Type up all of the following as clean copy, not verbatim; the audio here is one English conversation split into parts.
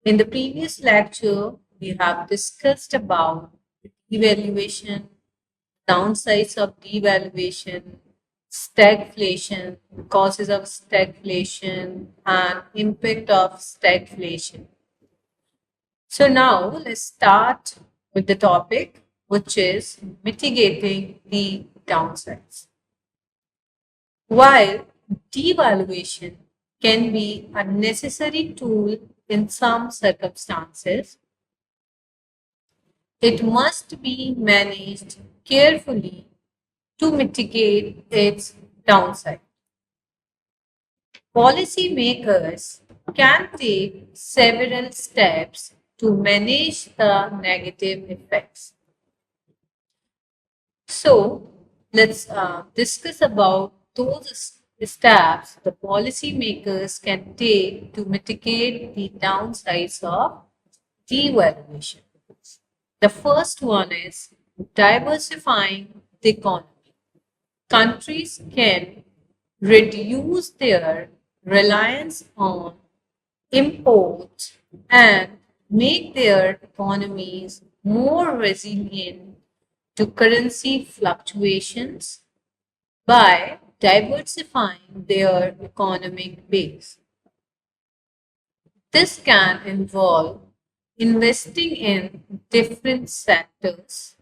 In the previous lecture, we have discussed about devaluation, downsides of devaluation, stagflation, causes of stagflation, and impact of stagflation. So now let's start with the topic, which is mitigating the downsides. While devaluation can be a necessary tool in some circumstances, it must be managed carefully to mitigate its downside. Policymakers can take several steps to manage the negative effects. So, let's discuss about those steps the policymakers can take to mitigate the downsides of devaluation. The first one is diversifying the economy. Countries can reduce their reliance on imports and make their economies more resilient to currency fluctuations by diversifying their economic base. This can involve investing in different sectors,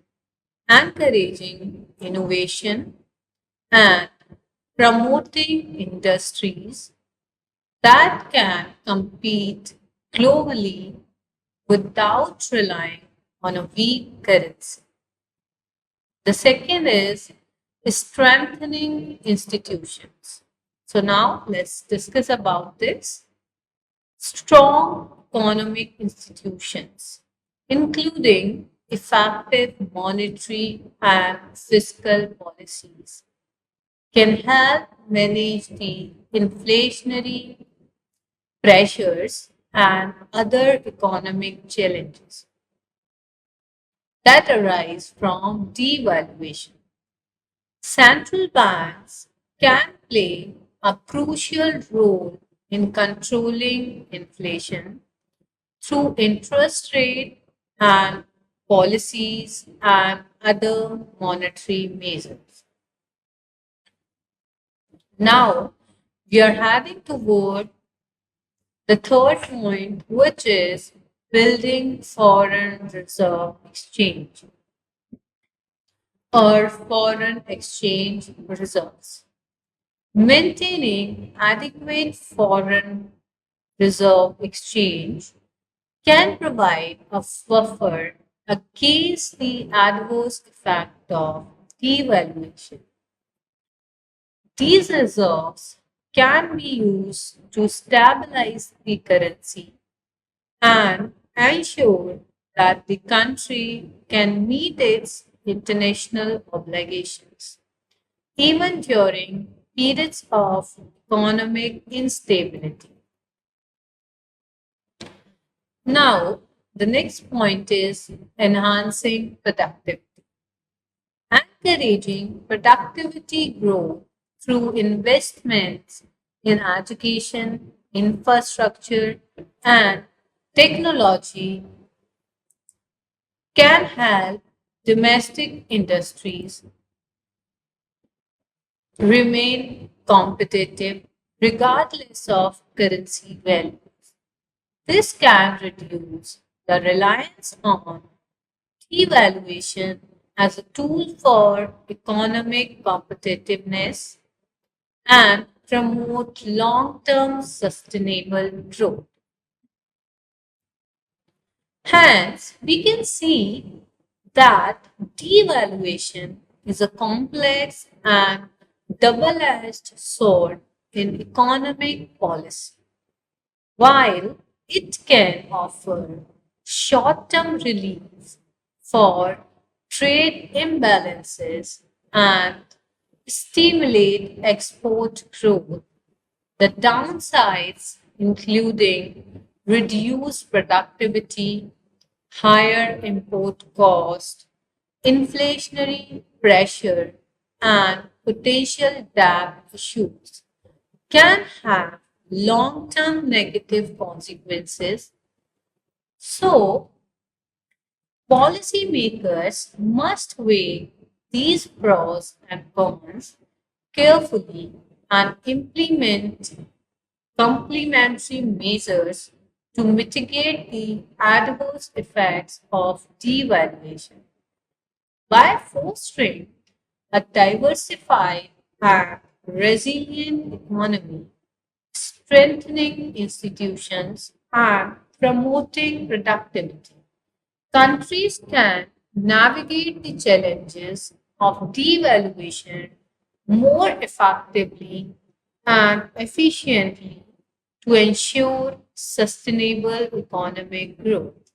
encouraging innovation, and promoting industries that can compete globally without relying on a weak currency. The second is strengthening institutions. So now let's discuss about this. Strong economic institutions, including effective monetary and fiscal policies, can help manage the inflationary pressures and other economic challenges that arise from devaluation. Central banks can play a crucial role in controlling inflation through interest rate and policies and other monetary measures. Now, we are heading toward the third point, which is building foreign reserve exchange or foreign exchange reserves. Maintaining adequate foreign reserve exchange can provide a buffer against the adverse effect of devaluation. These reserves can be used to stabilize the currency and ensure that the country can meet its international obligations, even during periods of economic instability. Now, the next point is enhancing productivity. Encouraging productivity growth through investments in education, infrastructure, and technology can help domestic industries remain competitive regardless of currency value. This can reduce the reliance on devaluation as a tool for economic competitiveness and promote long-term sustainable growth. Hence, we can see that devaluation is a complex and double-edged sword in economic policy. While it can offer short-term relief for trade imbalances and stimulate export growth, the downsides, including reduced productivity, higher import cost, inflationary pressure, and potential debt issues, can have long term negative consequences So, policymakers must weigh these pros and cons carefully and implement complementary measures to mitigate the adverse effects of devaluation. By fostering a diversified and resilient economy, strengthening institutions, and promoting productivity, countries can navigate the challenges of devaluation more effectively and efficiently to ensure sustainable economic growth.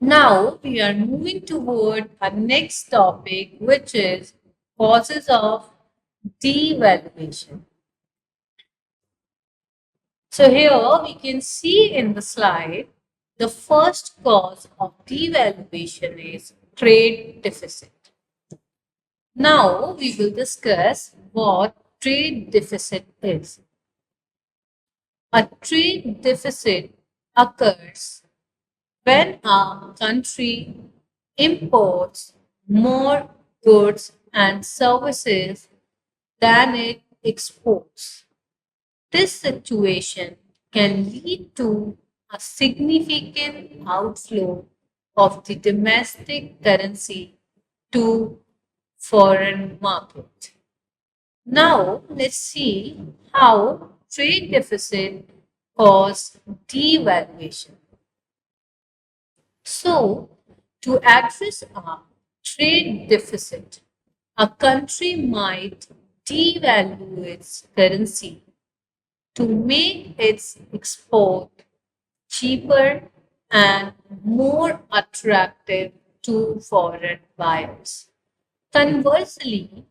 Now we are moving toward our next topic, which is causes of devaluation. So here we can see in the slide the first cause of devaluation is trade deficit. Now we will discuss what trade deficit is. A trade deficit occurs when a country imports more goods and services than it exports. This situation can lead to a significant outflow of the domestic currency to foreign market. Now let's see how trade deficit cause devaluation. So to address a trade deficit, a country might devalue its currency to make its export cheaper and more attractive to foreign buyers. Conversely,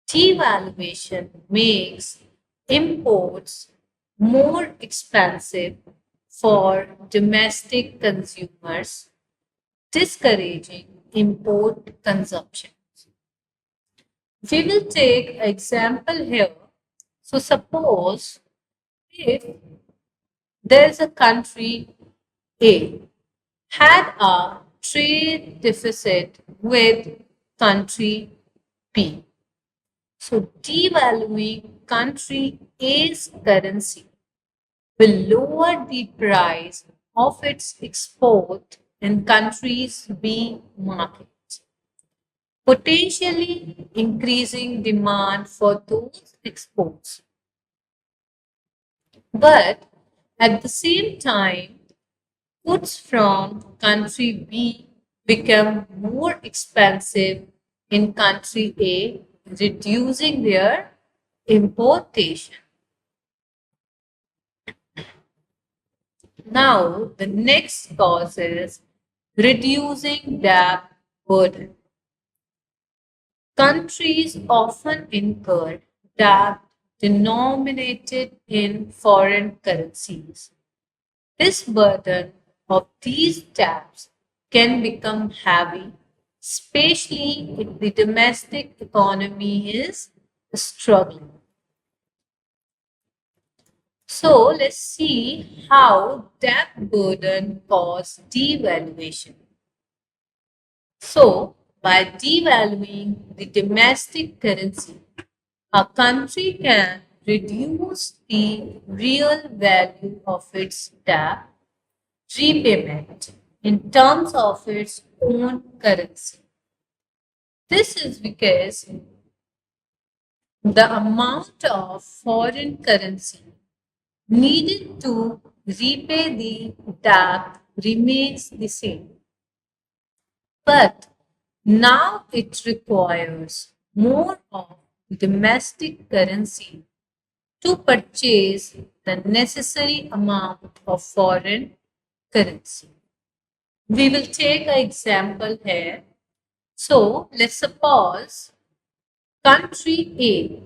devaluation makes imports more expensive for domestic consumers, discouraging import consumption. We will take an example here. So suppose if there's a country A had a trade deficit with country B. So devaluing country A's currency will lower the price of its export in countries B market, potentially increasing demand for those exports. But at the same time, goods from country B become more expensive in country A, reducing their importation. Now, the next cause is reducing debt burden. Countries often incur debt denominated in foreign currencies. This burden of these debts can become heavy, especially if the domestic economy is struggling. So let's see how debt burden cause devaluation. So by devaluing the domestic currency, a country can reduce the real value of its debt repayment in terms of its own currency. This is because the amount of foreign currency needed to repay the debt remains the same. But now it requires more of domestic currency to purchase the necessary amount of foreign currency. We will take an example here. So let's suppose country A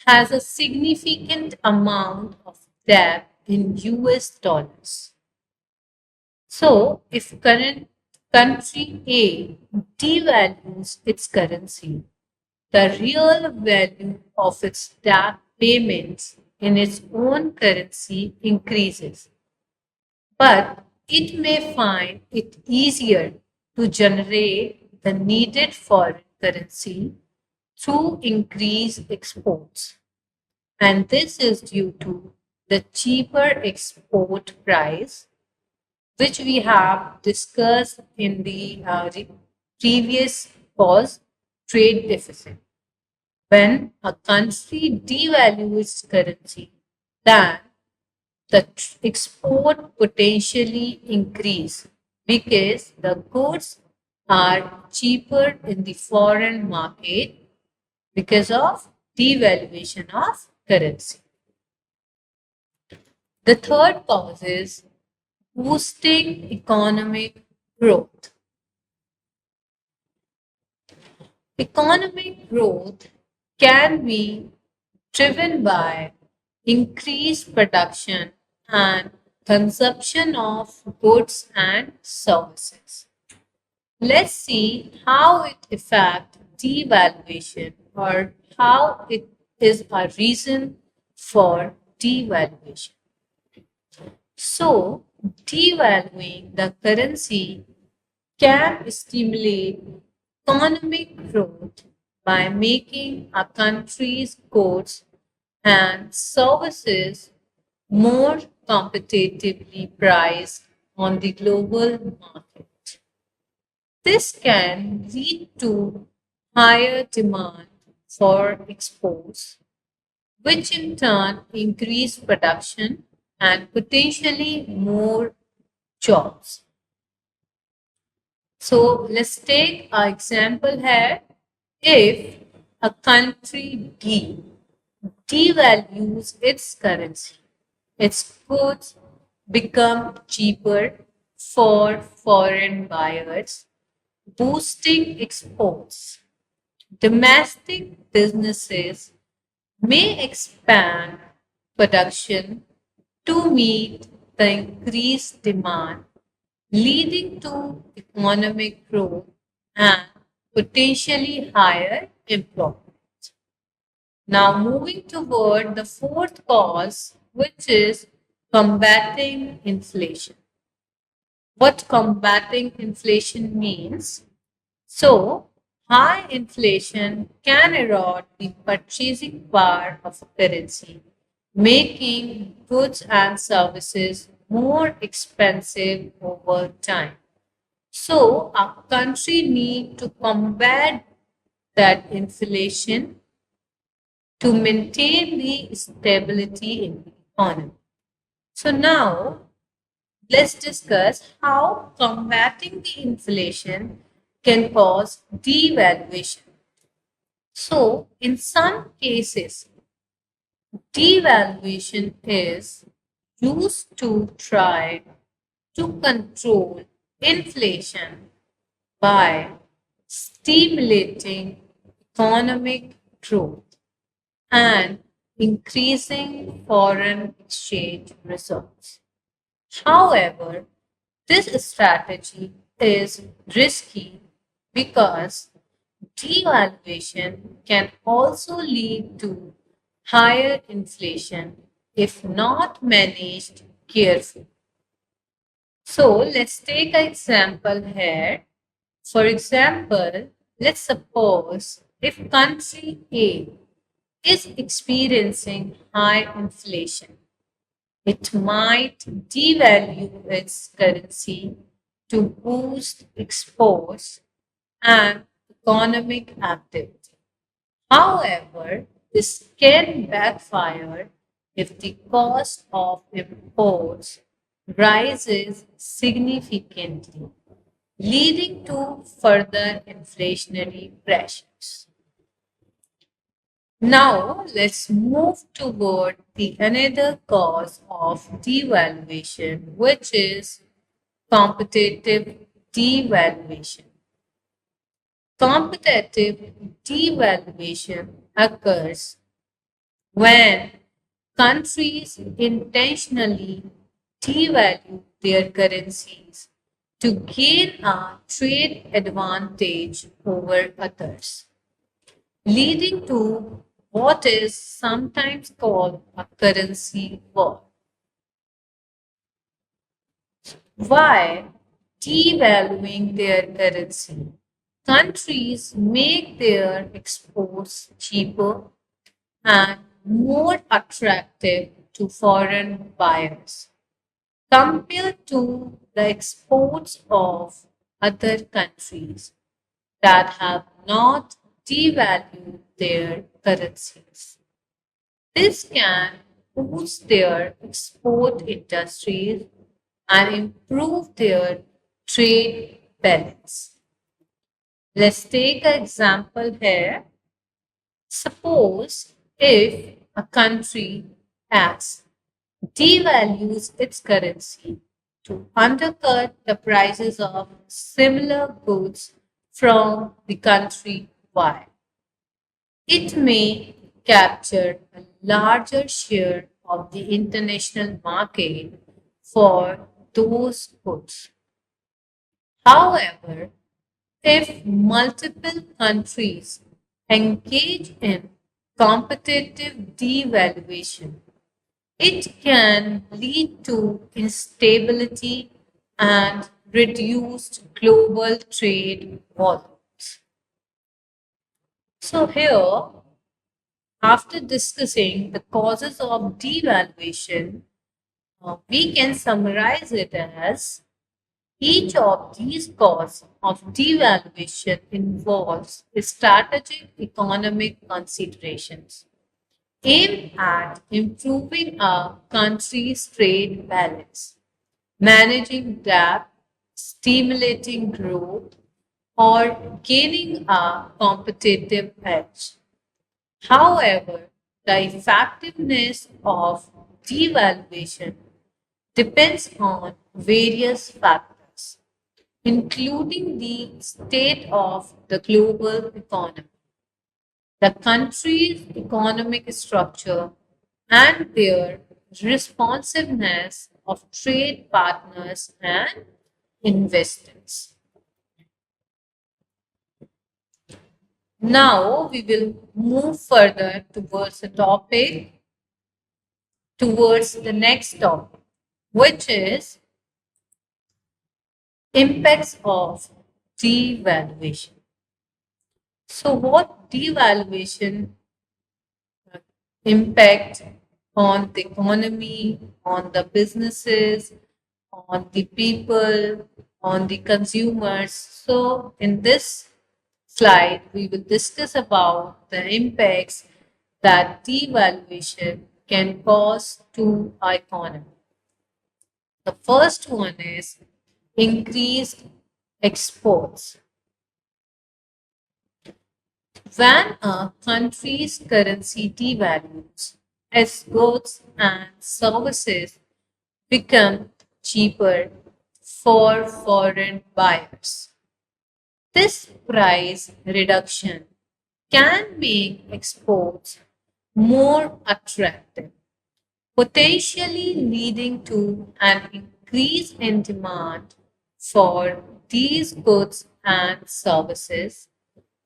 has a significant amount of debt in US dollars. So if current country A devalues its currency, the real value of its debt payments in its own currency increases, but it may find it easier to generate the needed foreign currency through increased exports. And this is due to the cheaper export price, which we have discussed in the previous cause trade deficit. When a country devalues its currency, then the export potentially increase because the goods are cheaper in the foreign market because of devaluation of currency. The third cause is boosting economic growth. Economic growth can be driven by increased production and consumption of goods and services. Let's see how it affects devaluation or how it is a reason for devaluation. So, devaluing the currency can stimulate economic growth by making a country's goods and services more competitively priced on the global market. This can lead to higher demand for exports, which in turn increase production and potentially more jobs. So let's take an example here. If a country D devalues its currency, its goods become cheaper for foreign buyers, boosting exports. Domestic businesses may expand production to meet the increased demand, leading to economic growth and potentially higher employment. Now, moving toward the fourth cause, which is combating inflation. What combating inflation means? So, high inflation can erode the purchasing power of a currency, making goods and services more expensive over time. So, a country need to combat that inflation to maintain the stability in the economy. So now let's discuss how combating the inflation can cause devaluation. So in some cases, devaluation is used to try to control inflation by stimulating economic growth and increasing foreign exchange reserves. However, this strategy is risky because devaluation can also lead to higher inflation if not managed carefully. So let's take an example here. For example, let's suppose if country A is experiencing high inflation, it might devalue its currency to boost exports and economic activity. However, this can backfire if the cost of imports rises significantly, leading to further inflationary pressures. Now let's move toward the another cause of devaluation, which is competitive devaluation. Competitive devaluation occurs when countries intentionally devalue their currencies to gain a trade advantage over others, leading to what is sometimes called a currency war. Why devaluing their currency? Countries make their exports cheaper and more attractive to foreign buyers compared to the exports of other countries that have not devalued their currencies. This can boost their export industries and improve their trade balance. Let's take an example here. Suppose if a country X devalues its currency to undercut the prices of similar goods from the country Y, it may capture a larger share of the international market for those goods. However, if multiple countries engage in competitive devaluation, it can lead to instability and reduced global trade volumes. So, here, after discussing the causes of devaluation, we can summarize it as each of these causes of devaluation involves strategic economic considerations aimed at improving a country's trade balance, managing debt, stimulating growth, or gaining a competitive edge. However, the effectiveness of devaluation depends on various factors, including the state of the global economy, the country's economic structure, and their responsiveness of trade partners and investors. Now we will move further towards the topic, towards the next topic, which is impacts of devaluation. So, what devaluation impact on the economy, on the businesses, on the people, on the consumers? So, in this slide, we will discuss about the impacts that devaluation can cause to our economy. The first one is increased exports. When a country's currency devalues, its goods and services become cheaper for foreign buyers. This price reduction can make exports more attractive, potentially leading to an increase in demand for these goods and services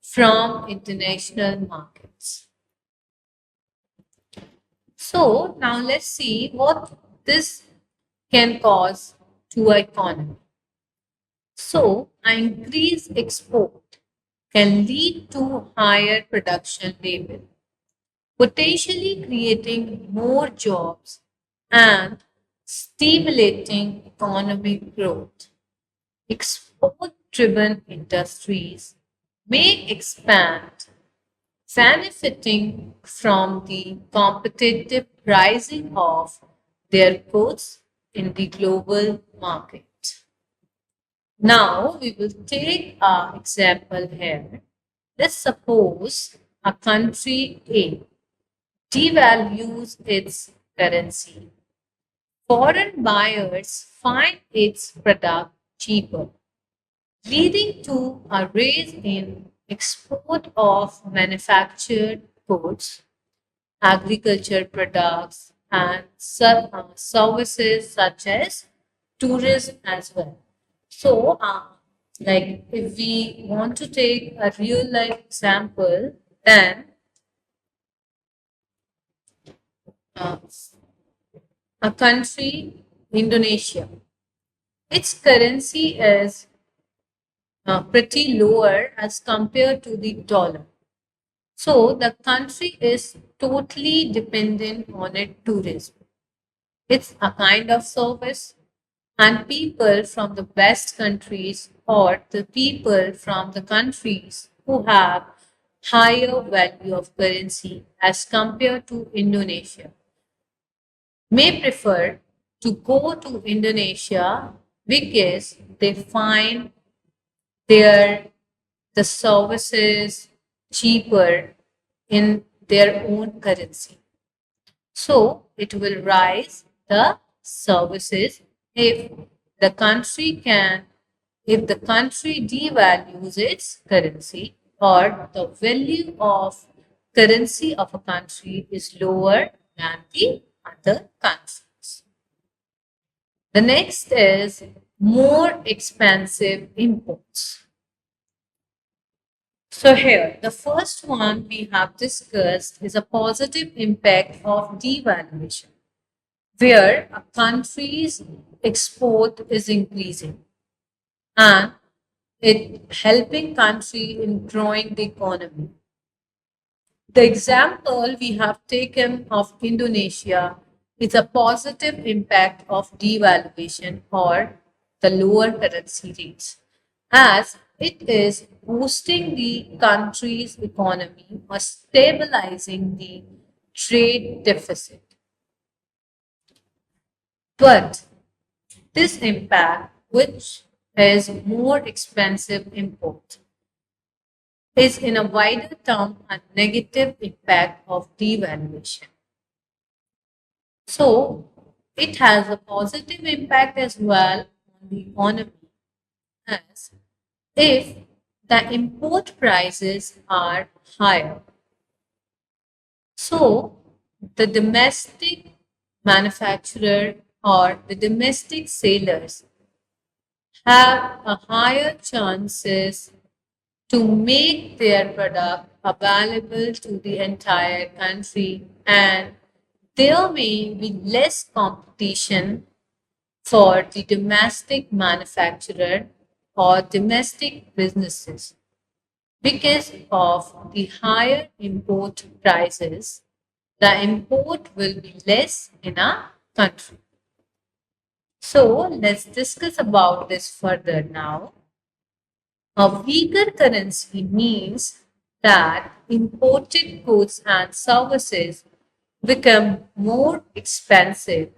from international markets. So now let's see what this can cause to our economy. So an increased export can lead to higher production level, potentially creating more jobs and stimulating economic growth. Export driven industries may expand, benefiting from the competitive pricing of their goods in the global market. Now we will take our example here. Let's suppose a country A devalues its currency. Foreign buyers find its product cheaper, leading to a rise in export of manufactured goods, agriculture products, and services such as tourism as well. So, like if we want to take a real life example, then uh, a country, Indonesia. Its currency is pretty lower as compared to the dollar. So the country is totally dependent on its tourism. It's a kind of service, and people from the best countries or the people from the countries who have higher value of currency as compared to Indonesia may prefer to go to Indonesia because they find their the services cheaper in their own currency. So it will rise the services if the country can, if the country devalues its currency or the value of currency of a country is lower than the other countries. The next is more expensive imports. So here, the first one we have discussed is a positive impact of devaluation, where a country's export is increasing and it helping country in growing the economy. The example we have taken of Indonesia is a positive impact of devaluation or the lower currency rates, as it is boosting the country's economy or stabilizing the trade deficit. But this impact, which is more expensive import, is in a wider term a negative impact of devaluation. So it has a positive impact as well on the economy, as if the import prices are higher. So the domestic manufacturer or the domestic sellers have a higher chances to make their product available to the entire country, and there may be less competition for the domestic manufacturer or domestic businesses because of the higher import prices. The import will be less in a country. So let's discuss about this further now. A weaker currency means that imported goods and services become more expensive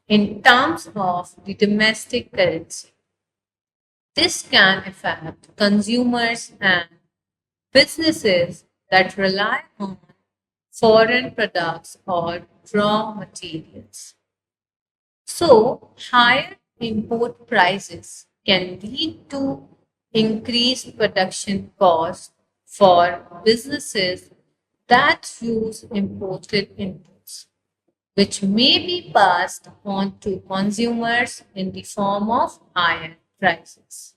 in terms of the domestic currency. This can affect consumers and businesses that rely on foreign products or raw materials. So, higher import prices can lead to increased production costs for businesses that use imported inputs, which may be passed on to consumers in the form of higher prices.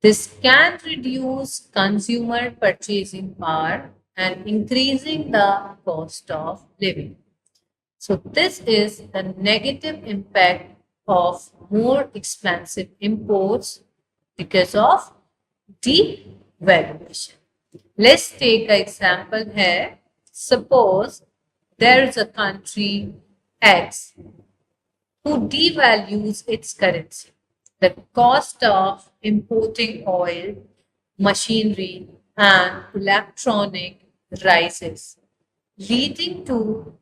This can reduce consumer purchasing power and increasing the cost of living. So this is the negative impact of more expensive imports because of devaluation. Let's take an example here. Suppose there is a country X who devalues its currency. The cost of importing oil, machinery, and electronic rises, leading to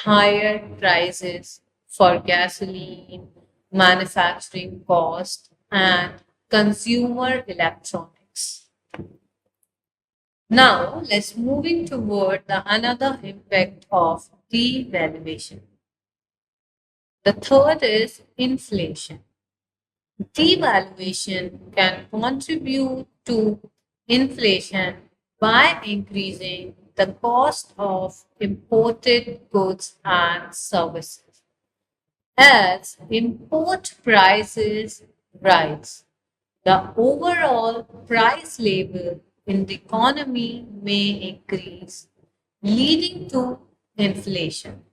higher prices for gasoline, manufacturing cost, and consumer electronics. Now, let's moving toward the another impact of devaluation. The third is inflation. Devaluation can contribute to inflation by increasing the cost of imported goods and services. As import prices rise, the overall price level in the economy may increase, leading to inflation.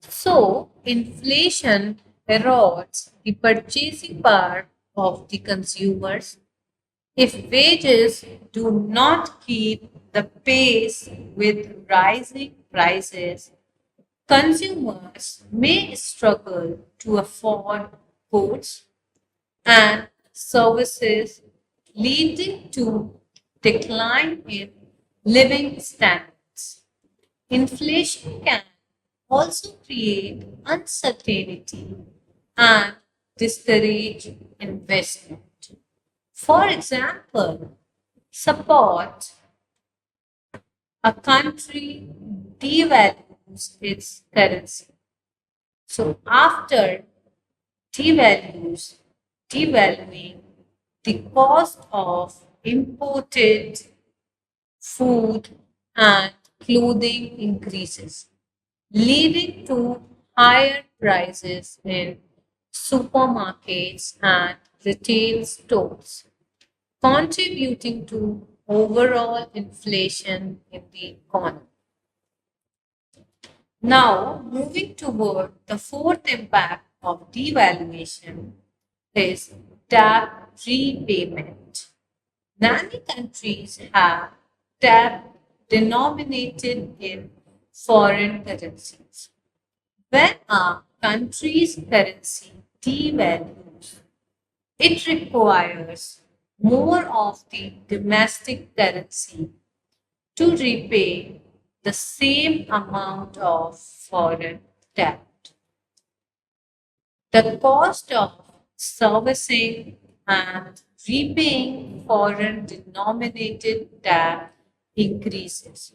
So, inflation erodes the purchasing power of the consumers. If wages do not keep the pace with rising prices, consumers may struggle to afford goods and services, leading to decline in living standards. Inflation can also create uncertainty and discourage investment. For example, support a country devalues its currency. So after devalues, devaluing, the cost of imported food and clothing increases, leading to higher prices in supermarkets and retail stores, contributing to overall inflation in the economy. Now, moving toward the fourth impact of devaluation is debt repayment. Many countries have debt denominated in foreign currencies. When a country's currency devalues, it requires more of the domestic currency to repay the same amount of foreign debt. The cost of servicing and repaying foreign denominated debt increases,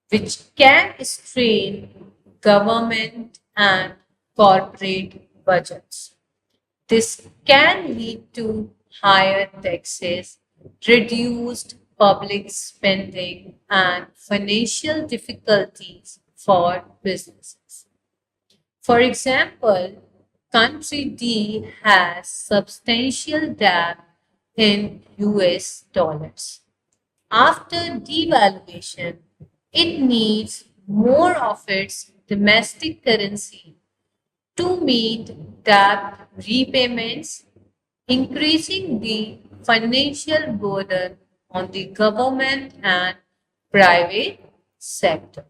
which can strain government and corporate budgets. This can lead to higher taxes, reduced public spending, and financial difficulties for businesses. For example, country D has substantial debt in US dollars. After devaluation, it needs more of its domestic currency to meet debt repayments, increasing the financial burden on the government and private sector.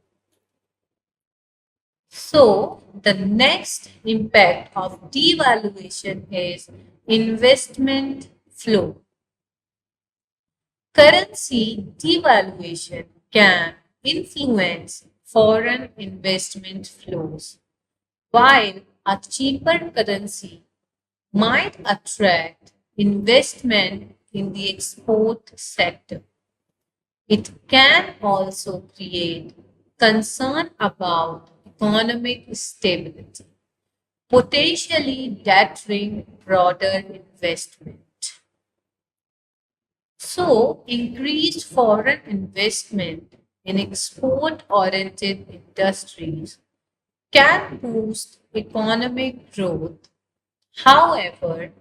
So, the next impact of devaluation is investment flow. Currency devaluation can influence foreign investment flows, while a cheaper currency might attract investment in the export sector. It can also create concern about economic stability, potentially deterring broader investment. So, increased foreign investment in export oriented industries can boost economic growth. However,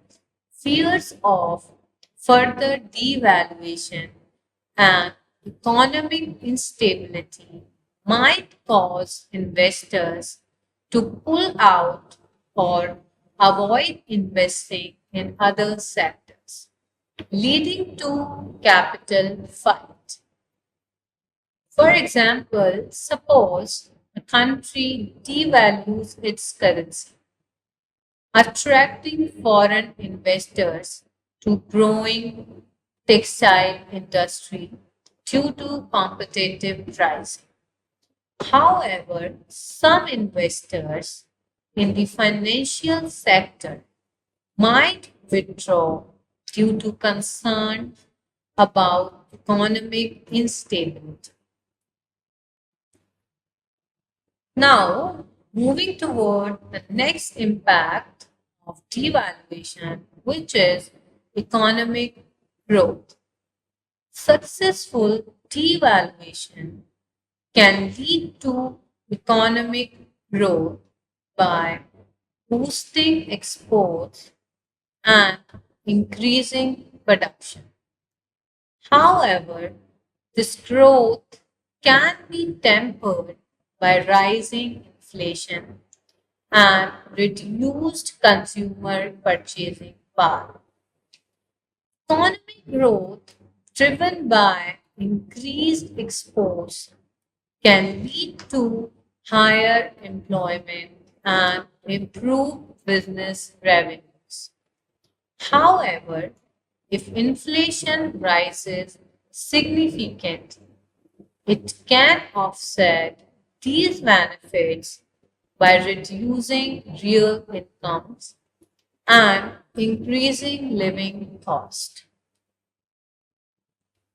fears of further devaluation and economic instability might cause investors to pull out or avoid investing in other sectors, leading to capital fight. For example, suppose a country devalues its currency, attracting foreign investors to growing textile industry due to competitive pricing. However, some investors in the financial sector might withdraw due to concern about economic instability. Now, moving toward the next impact of devaluation, which is economic growth. Successful devaluation can lead to economic growth by boosting exports and increasing production. However, this growth can be tempered by rising inflation, and reduced consumer purchasing power. Economic growth driven by increased exports can lead to higher employment and improved business revenues. However, if inflation rises significantly, it can offset these benefits by reducing real incomes and increasing living cost.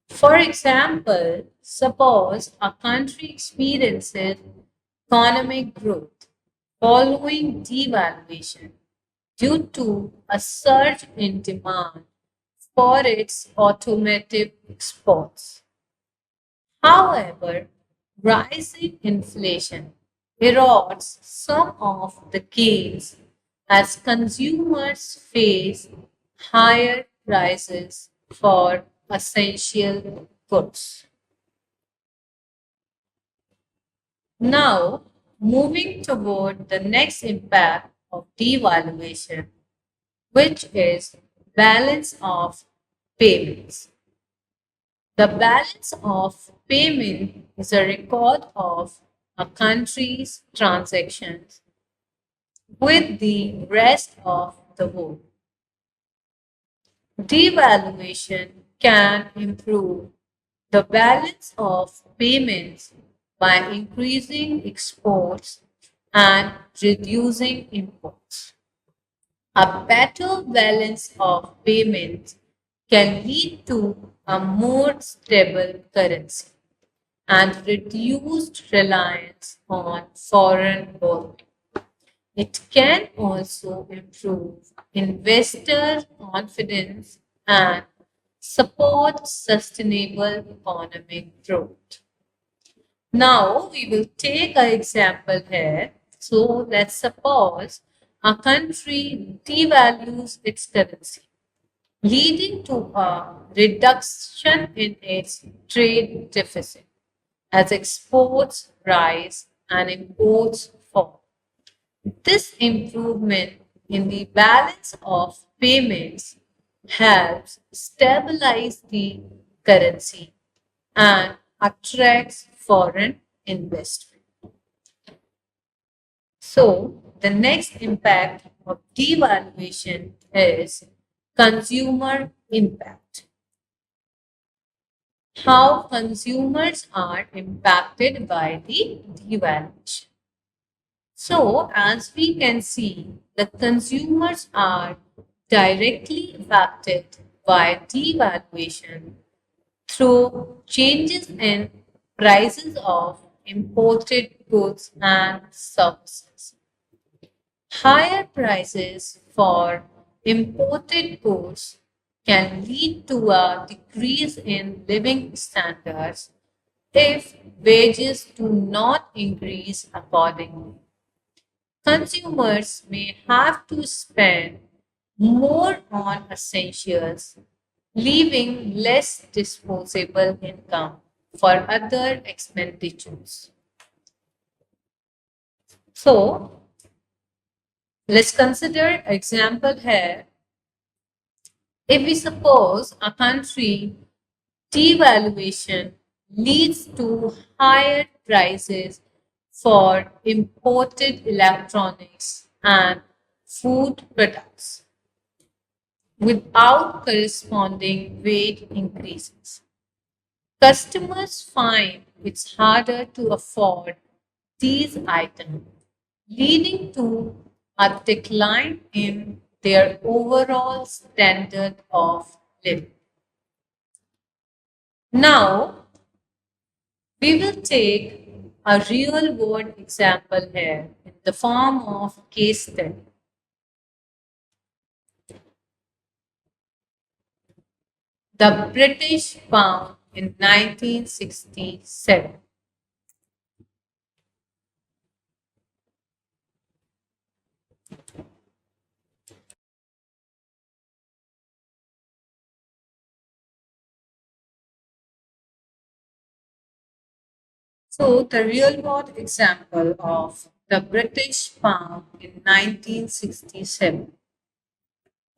For example, suppose a country experiences economic growth following devaluation due to a surge in demand for its automotive exports. However, rising inflation erodes some of the gains as consumers face higher prices for essential goods. Now, moving toward the next impact of devaluation, which is balance of payments. The balance of payment is a record of a country's transactions with the rest of the world. Devaluation can improve the balance of payments by increasing exports and reducing imports. A better balance of payments can lead to a more stable currency and reduced reliance on foreign borrowing. It can also improve investor confidence and support sustainable economic growth. Now we will take an example here. So let's suppose a country devalues its currency, leading to a reduction in its trade deficit as exports rise and imports fall. This improvement in the balance of payments helps stabilize the currency and attracts foreign investment. So, the next impact of devaluation is consumer impact. How consumers are impacted by the devaluation. So, as we can see, the consumers are directly affected by devaluation through changes in prices of imported goods and services. Higher prices for imported goods can lead to a decrease in living standards if wages do not increase accordingly. Consumers may have to spend more on essentials, leaving less disposable income for other expenditures. So, let's consider example here. If we suppose a country devaluation leads to higher prices for imported electronics and food products without corresponding wage increases. Customers find it's harder to afford these items, leading to a decline in their overall standard of living. Now, we will take a real world example here in the form of case study. The British pound in 1967. So, the real world example of the British pound in 1967.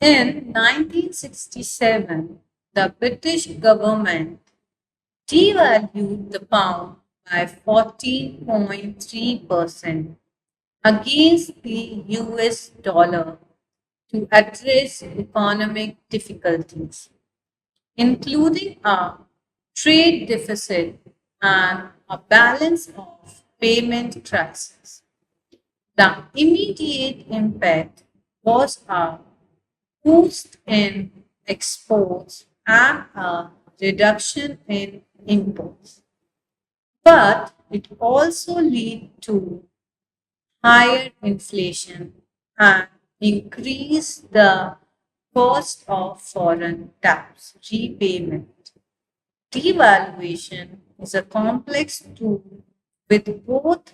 In 1967, the British government devalued the pound by 14.3% against the US dollar to address economic difficulties, including a trade deficit and a balance of payment crisis. The immediate impact was a boost in exports and a reduction in imports. But it also led to higher inflation and increased the cost of foreign tax repayment. Devaluation is a complex tool with both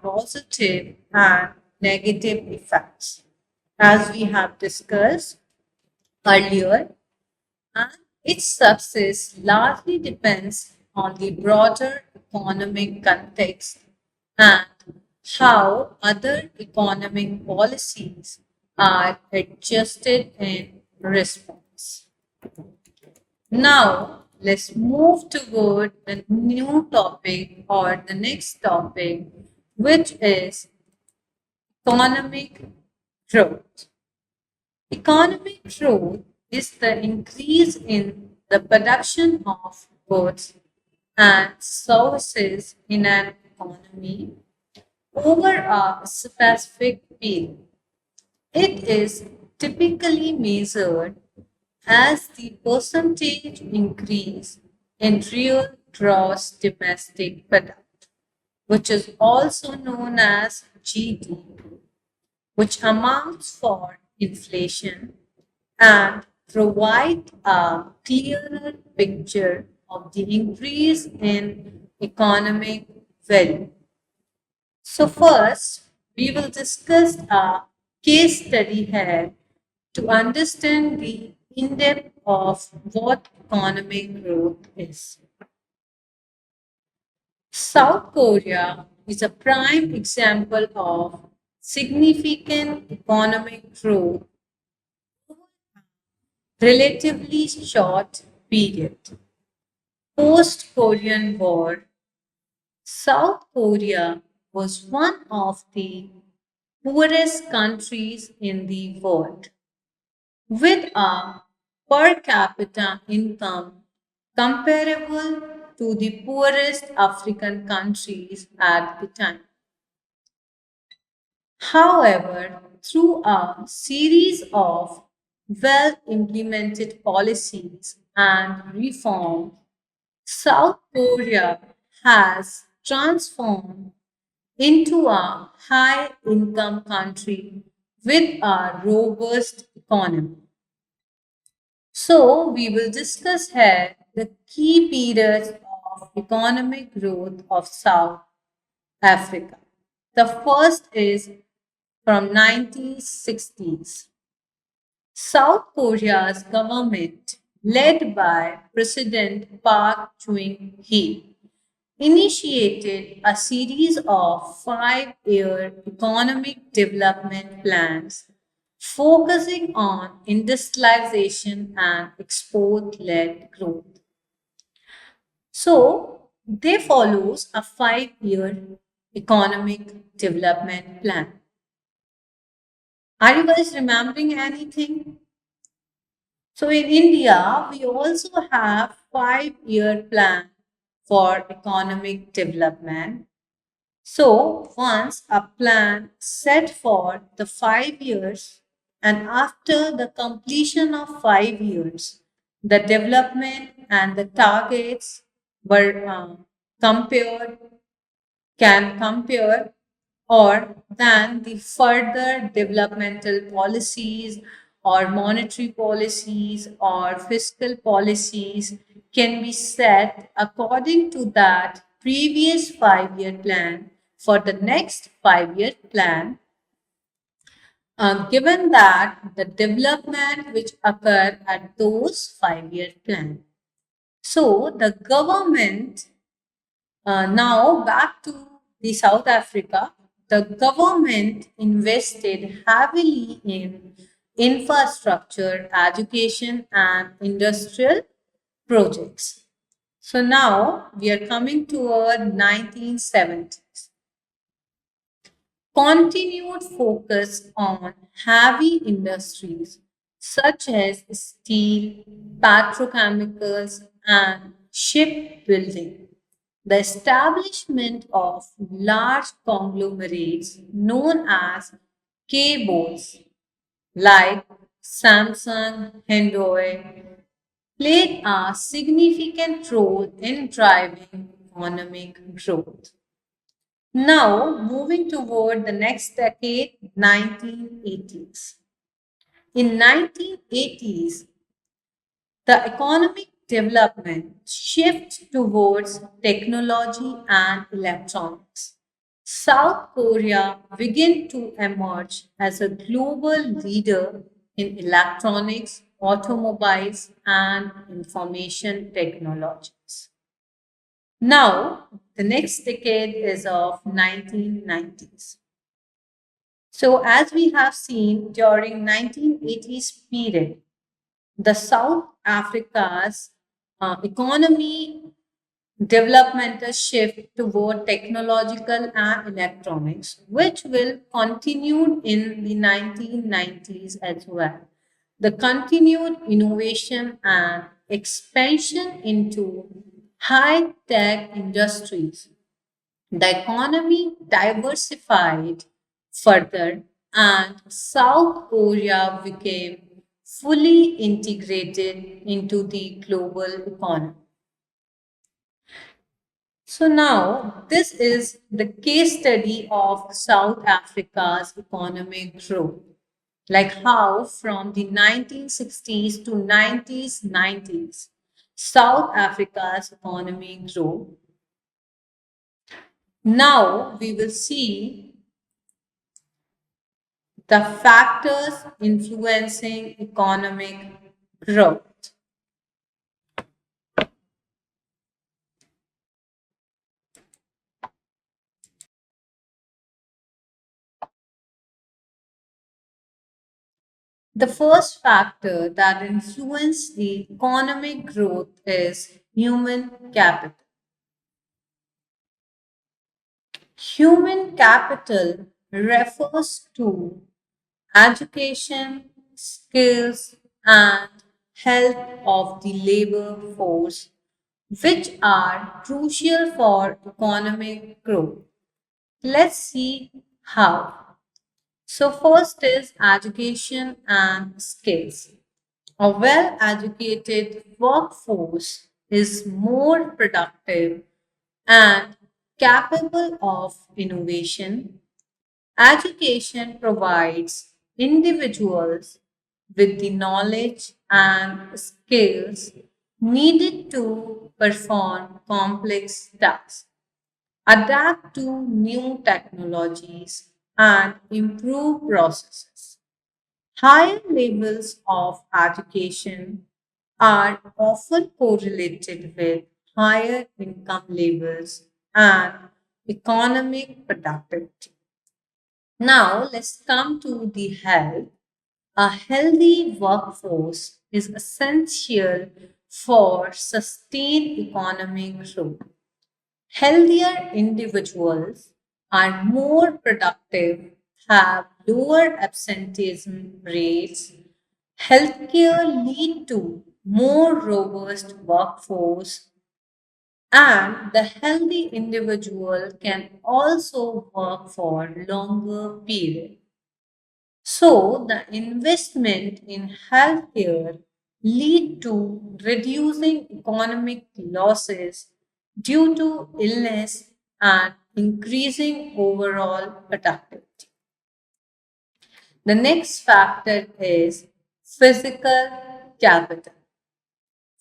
positive and negative effects. As we have discussed earlier, and its success largely depends on the broader economic context and how other economic policies are adjusted in response. Now, let's move toward the new topic or the next topic, which is economic growth. Economic growth is the increase in the production of goods and services in an economy over a specific period. It is typically measured as the percentage increase in real gross domestic product, which is also known as GDP, which amounts for inflation and provide a clearer picture of the increase in economic value. So first, we will discuss a case study here to understand the in-depth of what economic growth is. South Korea is a prime example of significant economic growth relatively short period. Post Korean War, South Korea was one of the poorest countries in the world, with a per capita income comparable to the poorest African countries at the time. However, through a series of well implemented policies and reforms, South Korea has transformed into a high income country with a robust economy. So, we will discuss here the key periods of economic growth of South Africa. The first is from 1960s. South Korea's government, led by President Park Chung-hee, initiated a series of 5-year economic development plans focusing on industrialization and export-led growth. So, they follows a 5-year economic development plan. Are you guys remembering anything? So in India, we also have 5-year plan for economic development. So once a plan set for the 5 years, and after the completion of 5 years, the development and the targets were compared can compare or than the further developmental policies or monetary policies or fiscal policies can be set according to that previous 5-year plan for the next 5-year plan, given that the development which occur at those 5-year plan. So the government, now back to the South Africa. the government invested heavily in infrastructure, education, and industrial projects. So now we are coming to our 1970s. Continued focus on heavy industries such as steel, petrochemicals, and shipbuilding. The establishment of large conglomerates known as cables like Samsung, Hyundai played a significant role in driving economic growth. Now, moving toward the next decade, 1980s. In 1980s, the economic development shift towards technology and electronics. South Korea began to emerge as a global leader in electronics, automobiles, and information technologies. Now, the next decade is of 1990s. So, as we have seen during 1980s period, the South Africa's economy developmental shift toward technological and electronics, which will continue in the 1990s as well. The continued innovation and expansion into high tech industries, the economy diversified further, and South Korea became fully integrated into the global economy. So, now this is the case study of South Africa's economic growth. Like how from the 1960s to 90s, South Africa's economy grew. Now we will see the factors influencing economic growth. The first factor that influences the economic growth is human capital. Human capital refers to education, skills, and health of the labor force, which are crucial for economic growth. Let's see how. So, first is education and skills. A well educated workforce is more productive and capable of innovation. Education provides individuals with the knowledge and skills needed to perform complex tasks, adapt to new technologies, and improve processes. Higher levels of education are often correlated with higher income levels and economic productivity. Now, let's come to the health. A healthy workforce is essential for sustained economic growth. Healthier individuals are more productive, have lower absenteeism rates. Healthcare lead to more robust workforce, and the healthy individual can also work for longer period. So the investment in healthcare lead to reducing economic losses due to illness and increasing overall productivity. The next factor is physical capital.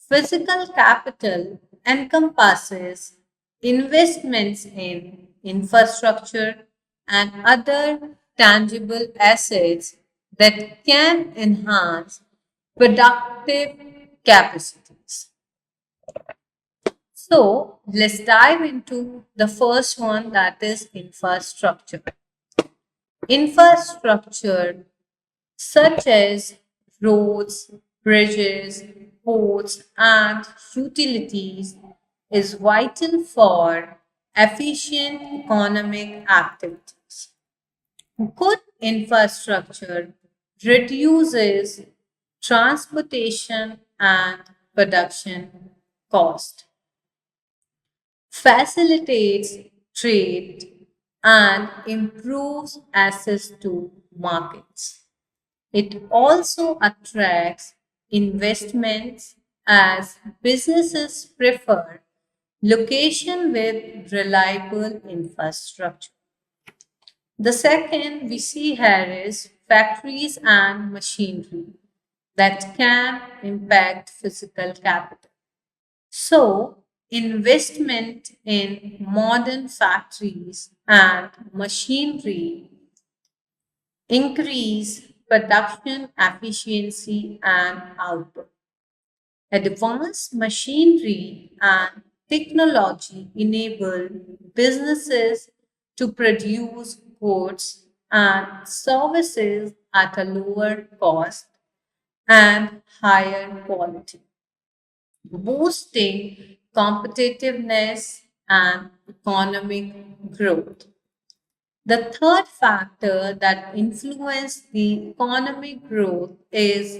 Physical capital encompasses investments in infrastructure and other tangible assets that can enhance productive capacities. So, let's dive into the first one, that is infrastructure. Infrastructure such as roads, bridges, ports, and utilities is vital for efficient economic activities. Good infrastructure reduces transportation and production cost, facilitates trade, and improves access to markets. It also attracts investments as businesses prefer location with reliable infrastructure. The second we see here is factories and machinery that can impact physical capital. So, investment in modern factories and machinery increase production efficiency and output. Advanced machinery and technology enable businesses to produce goods and services at a lower cost and higher quality, boosting competitiveness and economic growth. The third factor that influences the economic growth is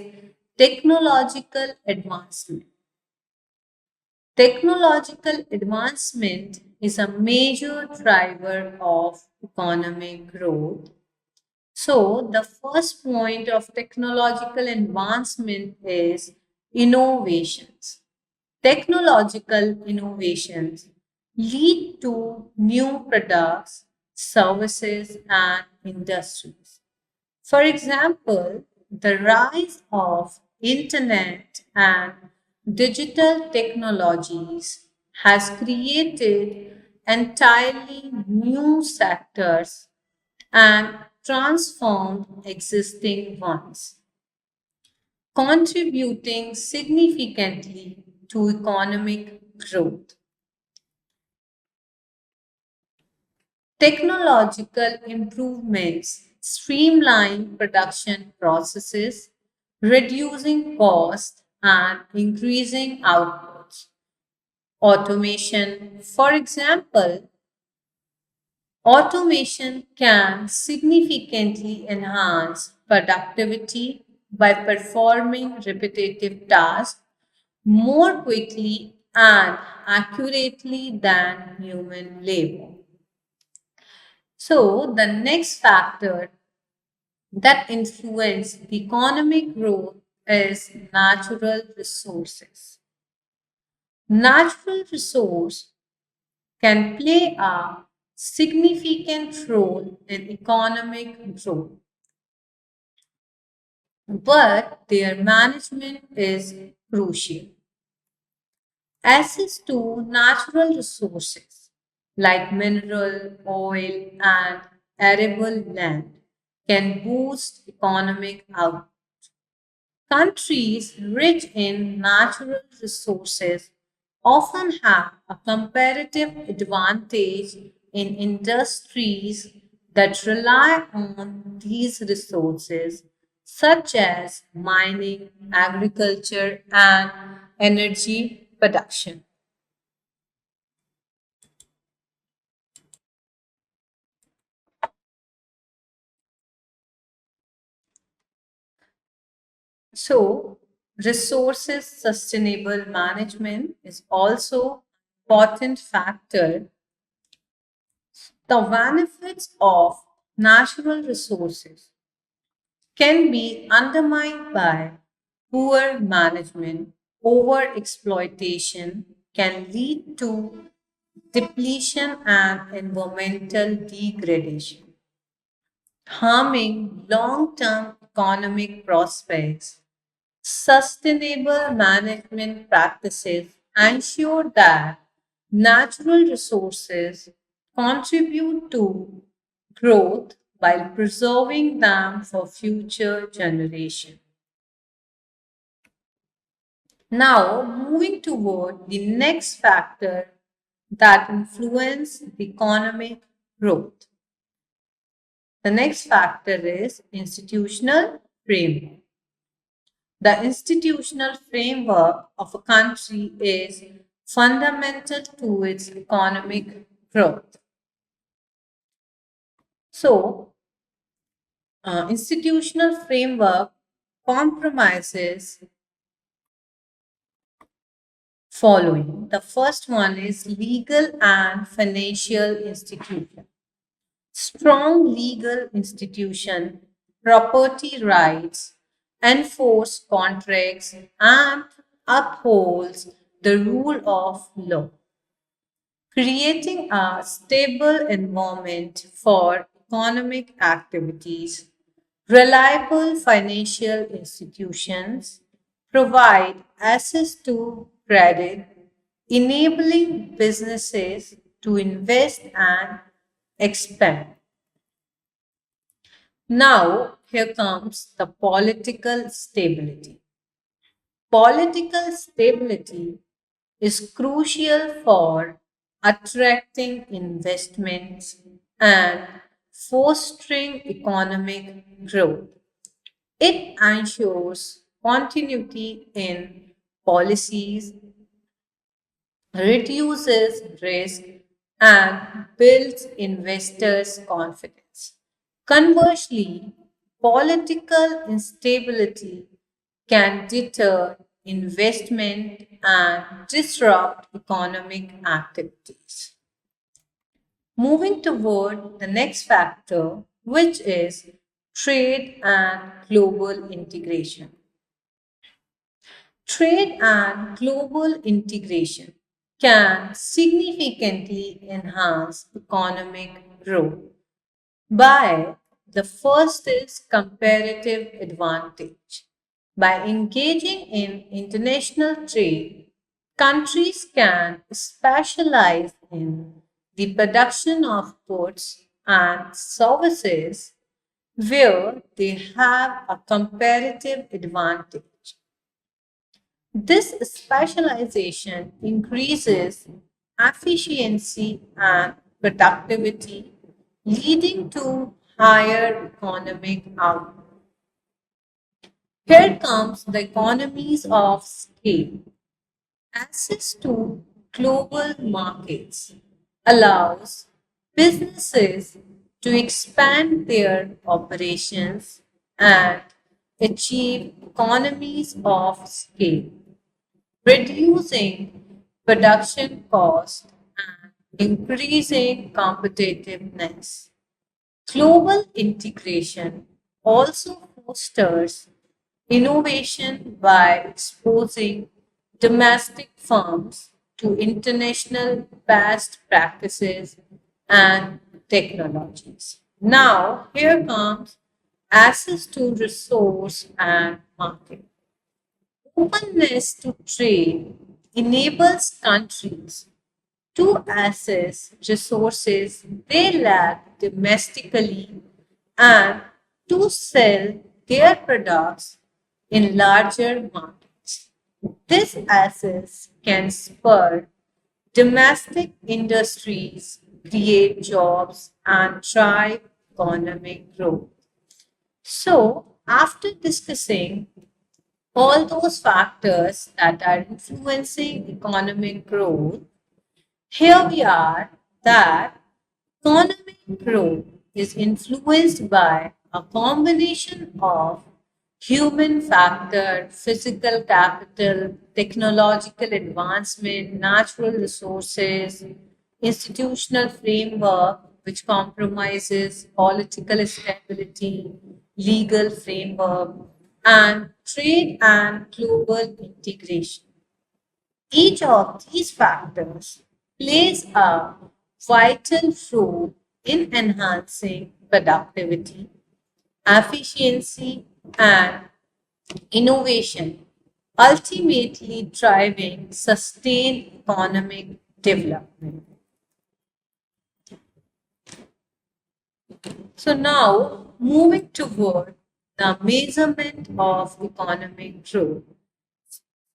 technological advancement. Technological advancement is a major driver of economic growth. So, the first point of technological advancement is innovations. Technological innovations lead to new products, services, and industries. For example, the rise of internet and digital technologies has created entirely new sectors and transformed existing ones, contributing significantly to economic growth. Technological improvements streamline production processes, reducing cost and increasing outputs. Automation, for example, automation can significantly enhance productivity by performing repetitive tasks more quickly and accurately than human labor. So, the next factor that influence the economic growth is natural resources. Natural resource can play a significant role in economic growth, but their management is crucial. Access to natural resources like mineral, oil, and arable land can boost economic output. Countries rich in natural resources often have a comparative advantage in industries that rely on these resources, such as mining, agriculture, and energy production. So, resources sustainable management is also important factor. The benefits of natural resources can be undermined by poor management. Over exploitation can lead to depletion and environmental degradation, harming long term economic prospects. Sustainable management practices ensure that natural resources contribute to growth while preserving them for future generations. Now, moving toward the next factor that influence the economic growth, The next factor is institutional framework. The institutional framework of a country is fundamental to its economic growth. So, institutional framework compromises following. The first one is legal and financial institution. Strong legal institution, property rights, enforce contracts, and upholds the rule of law, creating a stable environment for economic activities. Reliable financial institutions provide access to credit, enabling businesses to invest and expand. Now, here comes the political stability. Political stability is crucial for attracting investments and fostering economic growth. It ensures continuity in policies, reduces risk, and builds investors' confidence. Conversely, political instability can deter investment and disrupt economic activities. Moving toward the next factor, which is trade and global integration. Trade and global integration can significantly enhance economic growth by the first is comparative advantage. By engaging in international trade, countries can specialize in the production of goods and services where they have a comparative advantage. This specialization increases efficiency and productivity, leading to higher economic output. Here comes the economies of scale. Access to global markets allows businesses to expand their operations and achieve economies of scale, reducing production cost and increasing competitiveness. Global integration also fosters innovation by exposing domestic firms to international best practices and technologies. Now, here comes access to resource and market. Openness to trade enables countries to access resources they lack domestically and to sell their products in larger markets. This access can spur domestic industries, create jobs, and drive economic growth. So, after discussing all those factors that are influencing economic growth, here we are that economic growth is influenced by a combination of human factor, physical capital, technological advancement, natural resources, institutional framework, which compromises political stability, legal framework, and trade and global integration. Each of these factors plays a vital role in enhancing productivity, efficiency, and innovation, ultimately driving sustained economic development. So, now moving toward the measurement of economic growth.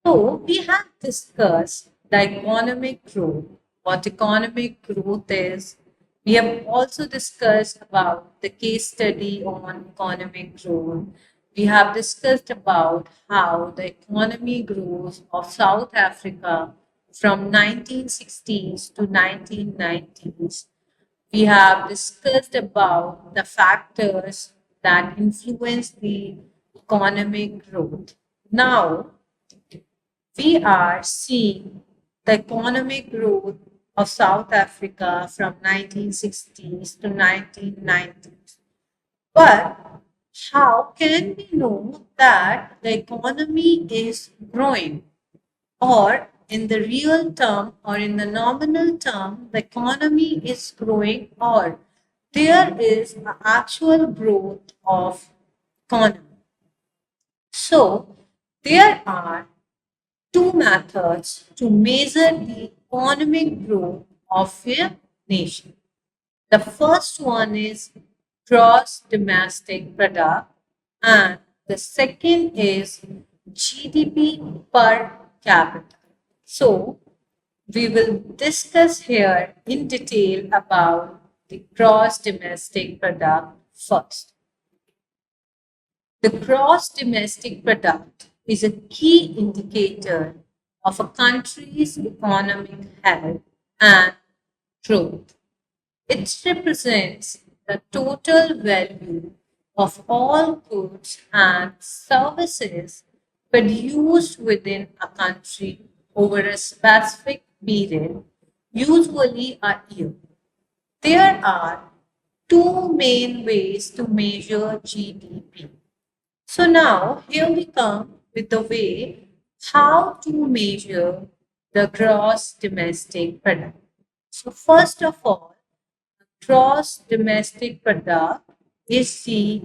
So, we have discussed the economic growth, what economic growth is, We have also discussed about the case study on economic growth. We have discussed about how the economy grows of South Africa from 1960s to 1990s. We have discussed about the factors that influence the economic growth. Now, we are seeing the economic growth of South Africa from 1960s to 1990s. But how can we know that the economy is growing? Or in the real term or in the nominal term, the economy is growing, or there is an actual growth of economy. So there are two methods to measure the economic growth of a nation. The first one is gross domestic product, and the second is GDP per capita. So, we will discuss here in detail about the gross domestic product first. The gross domestic product is a key indicator of a country's economic health and growth. It represents the total value of all goods and services produced within a country over a specific period, usually a year. There are two main ways to measure GDP. So now here we come with the way how to measure the gross domestic product. So first of all, gross domestic product is the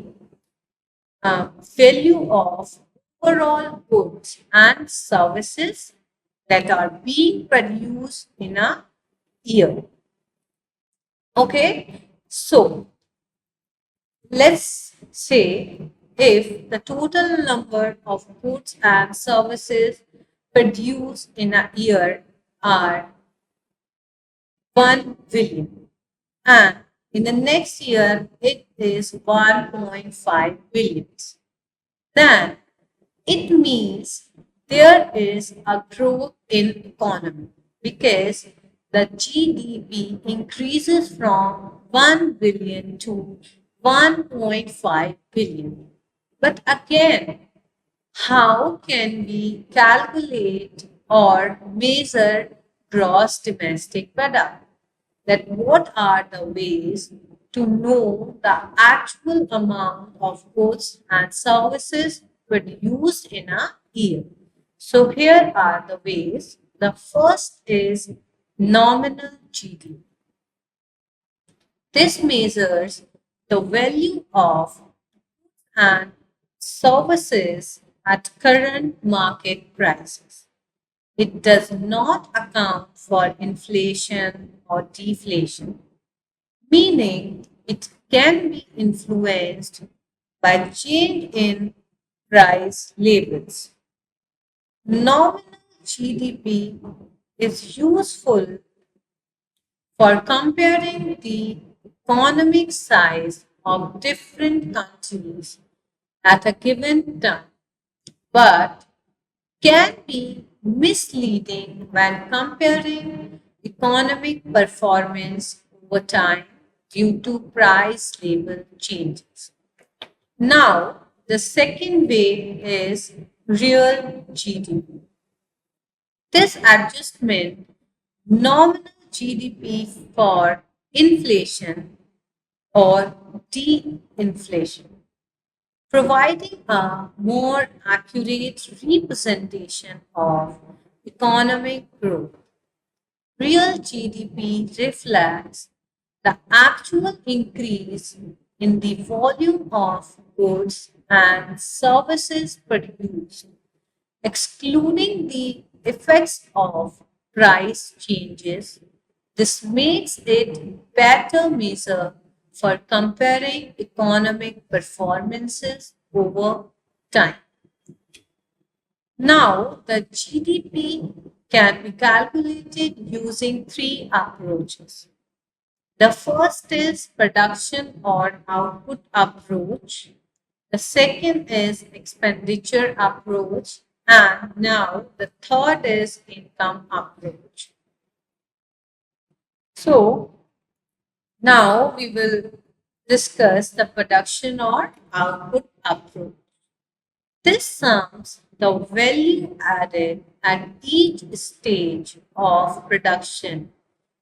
value of overall goods and services that are being produced in a year. Okay, so let's say if the total number of goods and services produced in a year are 1 billion, and in the next year it is 1.5 billion, then it means there is a growth in economy because the GDP increases from 1 billion to 1.5 billion. But again, how can we calculate or measure gross domestic product? That what are the ways to know the actual amount of goods and services produced in a year? So here are the ways. The first is nominal GDP. This measures the value of and services at current market prices. It does not account for inflation or deflation, meaning it can be influenced by change in price labels. Nominal GDP is useful for comparing the economic size of different countries at a given time, but can be misleading when comparing economic performance over time due to price label changes. Now, the second way is real GDP. This adjustment, nominal GDP for inflation or de-inflation, providing a more accurate representation of economic growth. Real GDP reflects the actual increase in the volume of goods and services produced, excluding the effects of price changes. This makes it better measure for comparing economic performances over time. Now, the GDP can be calculated using three approaches. The first is production or output approach. The second is expenditure approach. And now the third is income approach. So now we will discuss the production or output approach. This sums the value added at each stage of production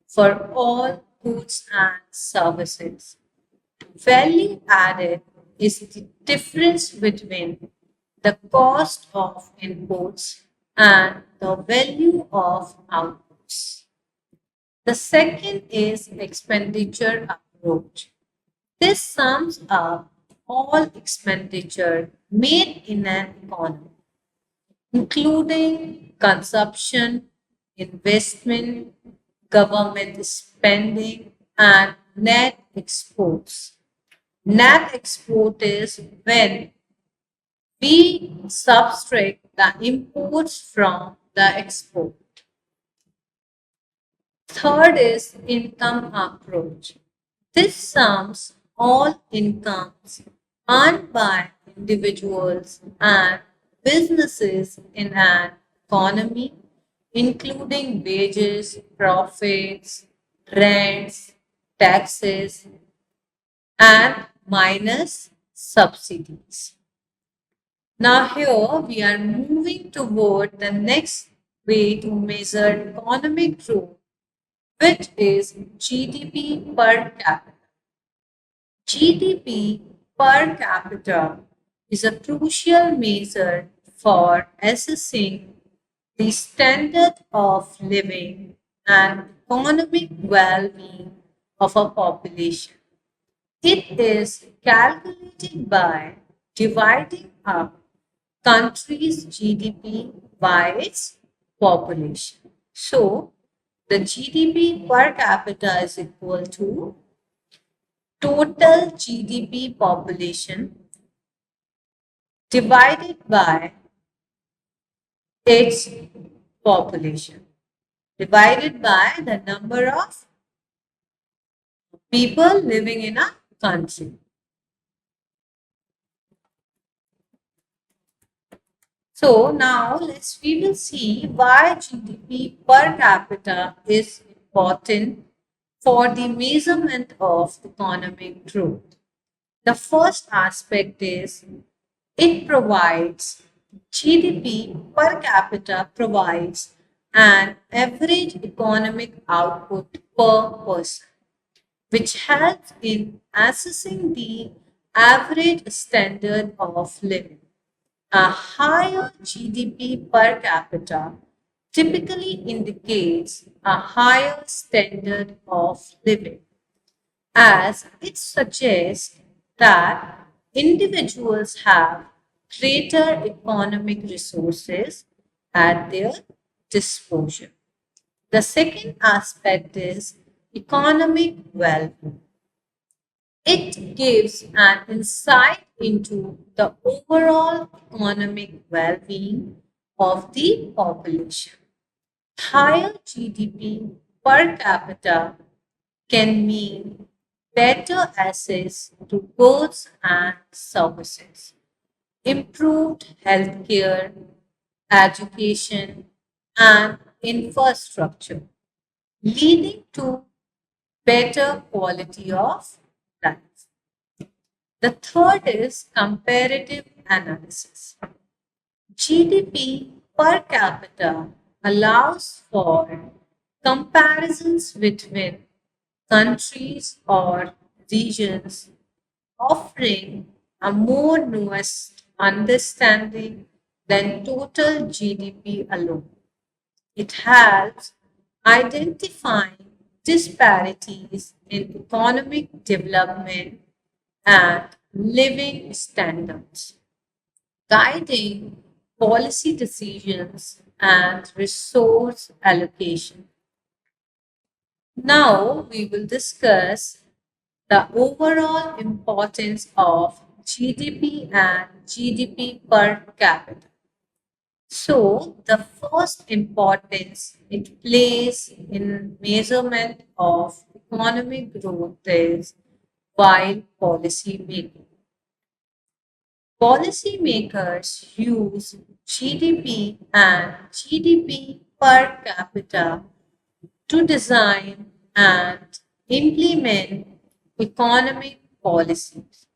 for all goods and services. Value added is the difference between the cost of inputs and the value of outputs. The second is expenditure approach. This sums up all expenditure made in an economy, including consumption, investment, government spending, and net exports. Net export is when we subtract the imports from the export. Third is income approach. This sums all incomes earned by individuals and businesses in an economy, including wages, profits, rents, taxes, and minus subsidies. Now, here we are moving toward the next way to measure economic growth, which is GDP per capita. GDP per capita is a crucial measure for assessing the standard of living and economic well being of a population. It is calculated by dividing up country's GDP by its population. So, the GDP per capita is equal to total GDP population divided by its population, divided by the number of people living in a country. So now we will see why GDP per capita is important for the measurement of economic growth. The first aspect is it provides GDP per capita provides an average economic output per person, which helps in assessing the average standard of living. A higher GDP per capita typically indicates a higher standard of living, as it suggests that individuals have greater economic resources at their disposal. The second aspect is economic well-being. It gives an insight into the overall economic well being of the population. Higher GDP per capita can mean better access to goods and services, improved healthcare, education, and infrastructure, leading to better quality of life. The third is comparative analysis. GDP per capita allows for comparisons between countries or regions, offering a more nuanced understanding than total GDP alone. It helps identifying disparities in economic development and living standards, guiding policy decisions and resource allocation. Now we will discuss the overall importance of GDP and GDP per capita. So, the first importance it plays in measurement of economic growth is while policy making. Policymakers use GDP and GDP per capita to design and implement economic policies.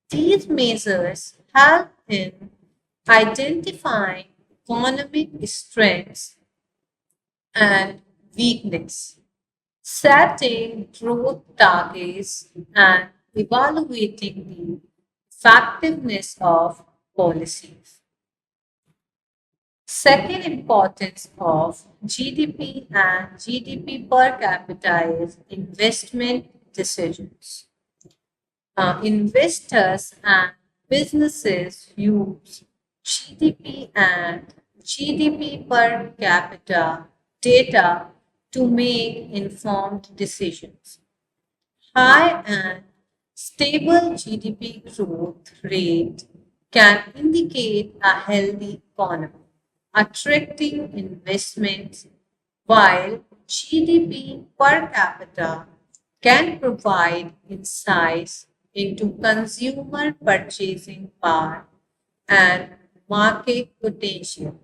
These measures help in identifying economic strengths and weakness, setting growth targets, and evaluating the effectiveness of policies. Second importance of GDP and GDP per capita is investment decisions. Investors and businesses use GDP and GDP per capita data to make informed decisions. High and stable GDP growth rate can indicate a healthy economy, attracting investments, while GDP per capita can provide insights into consumer purchasing power and market potential.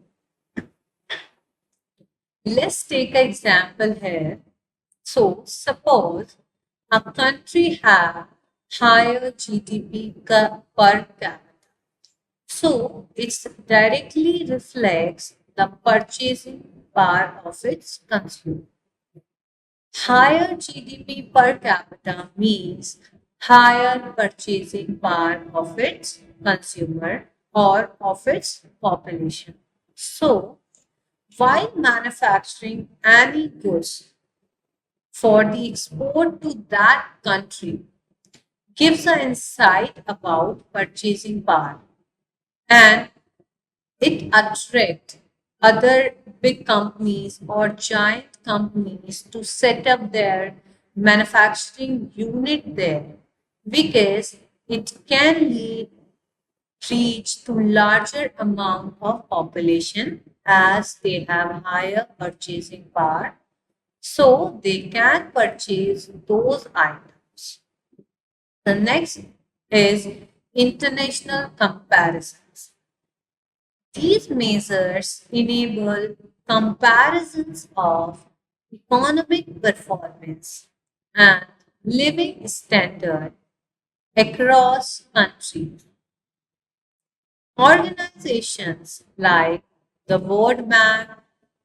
Let's take an example here. So, suppose a country have higher GDP per capita. So, it directly reflects the purchasing power of its consumer. Higher GDP per capita means higher purchasing power of its consumer or of its population. So, while manufacturing any goods for the export to that country gives an insight about purchasing power, and it attracts other big companies or giant companies to set up their manufacturing unit there because it can lead reach to larger amount of population as they have higher purchasing power, so they can purchase those items. The next is international comparisons. These measures enable comparisons of economic performance and living standard across countries. Organizations like the World Bank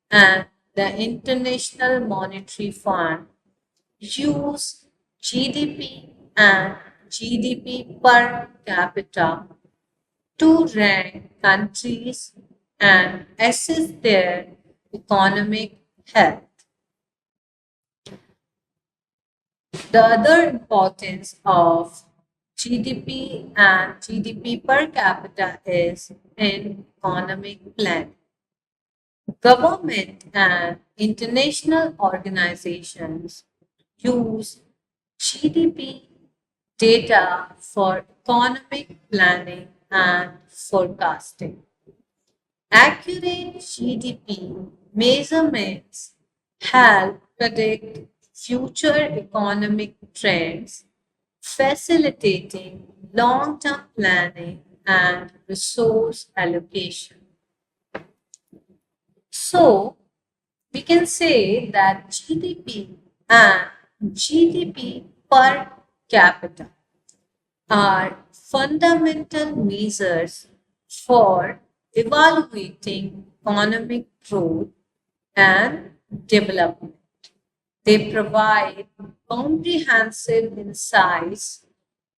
and the International Monetary Fund use GDP and GDP per capita to rank countries and assess their economic health. The other importance of GDP and GDP per capita is in economic planning. Government and international organizations use GDP data for economic planning and forecasting. Accurate GDP measurements help predict future economic trends, facilitating long term planning and resource allocation. So, we can say that GDP and GDP per capita are fundamental measures for evaluating economic growth and development. They provide comprehensive insights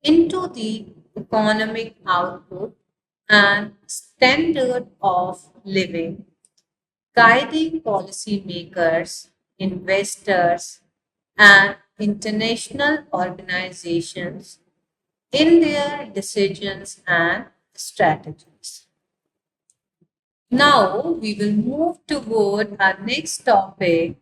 into the economic output and standard of living, guiding policymakers, investors, and international organizations in their decisions and strategies. Now we will move toward our next topic,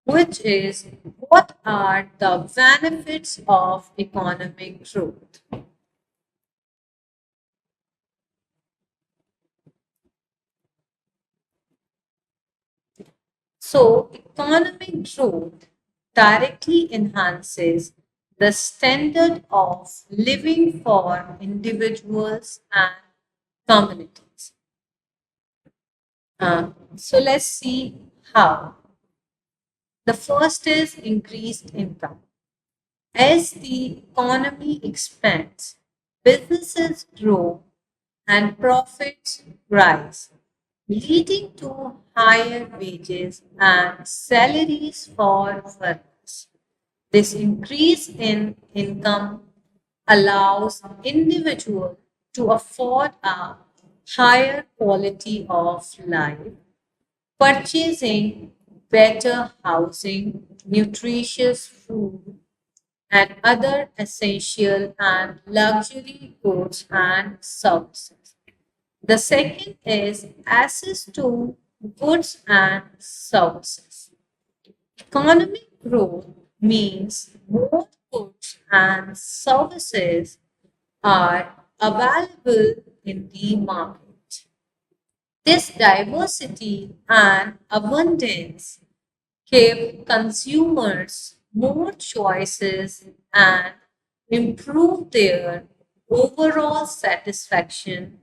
which is what are the benefits of economic growth? So, economic growth directly enhances the standard of living for individuals and communities. So let's see how. The first is increased income. As the economy expands, businesses grow and profits rise, leading to higher wages and salaries for workers. This increase in income allows individuals to afford a higher quality of life, purchasing better housing, nutritious food, and other essential and luxury goods and services. The second is access to goods and services. Economic growth means more goods and services are available in the market. This diversity and abundance give consumers more choices and improve their overall satisfaction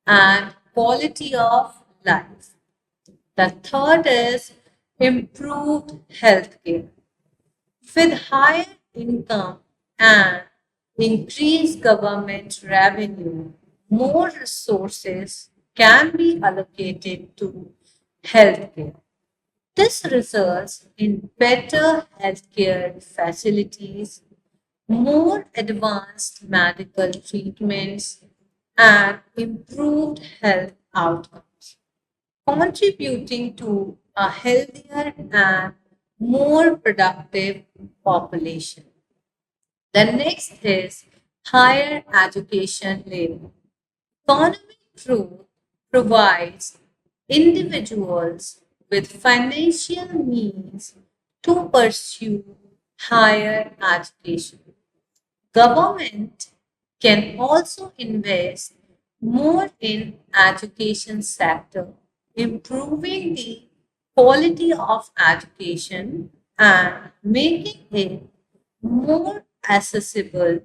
and quality of life. The third is improved healthcare. With higher income and increased government revenue, more resources can be allocated to healthcare. This results in better healthcare facilities, more advanced medical treatments, and improved health outcomes, contributing to a healthier and more productive population. The next is higher education level. Economic growth provides individuals with financial means to pursue higher education. Government can also invest more in education sector, improving the quality of education and making it more accessible.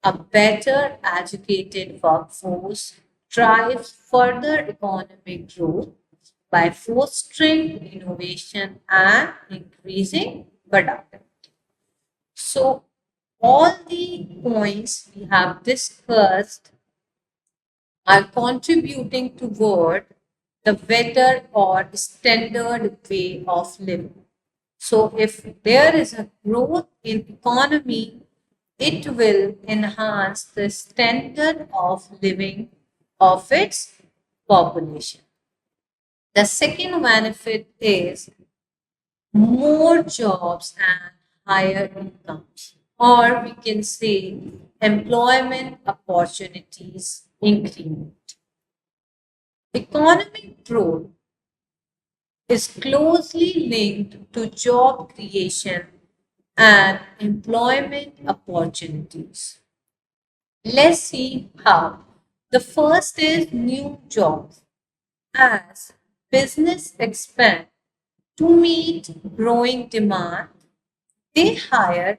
A better educated workforce drives further economic growth by fostering innovation and increasing productivity. So, all the points we have discussed are contributing toward the better or standard way of living. So, if there is a growth in economy, it will enhance the standard of living of its population. The second benefit is more jobs and higher incomes, or we can say employment opportunities increment. Economic growth is closely linked to job creation and employment opportunities. Let's see how. The first is new jobs. As business expand to meet growing demand, they hire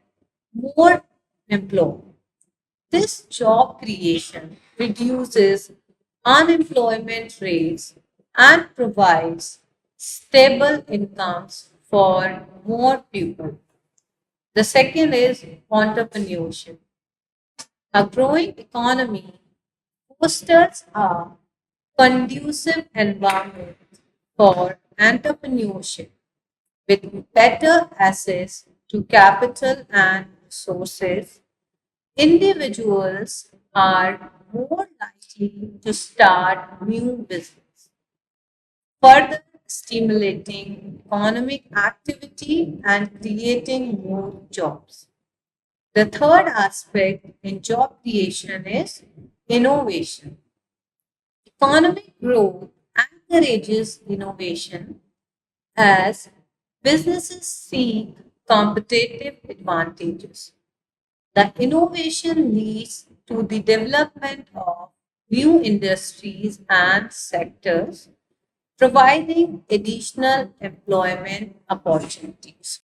more employees. This job creation reduces unemployment rates and provides stable incomes for more people. The second is entrepreneurship. A growing economy fosters a conducive environment for entrepreneurship with better access to capital and resources. Individuals are more likely to start new business, further stimulating economic activity and creating more jobs. The third aspect in job creation is innovation. Economic growth encourages innovation as businesses seek competitive advantages. The innovation leads to the development of new industries and sectors, providing additional employment opportunities.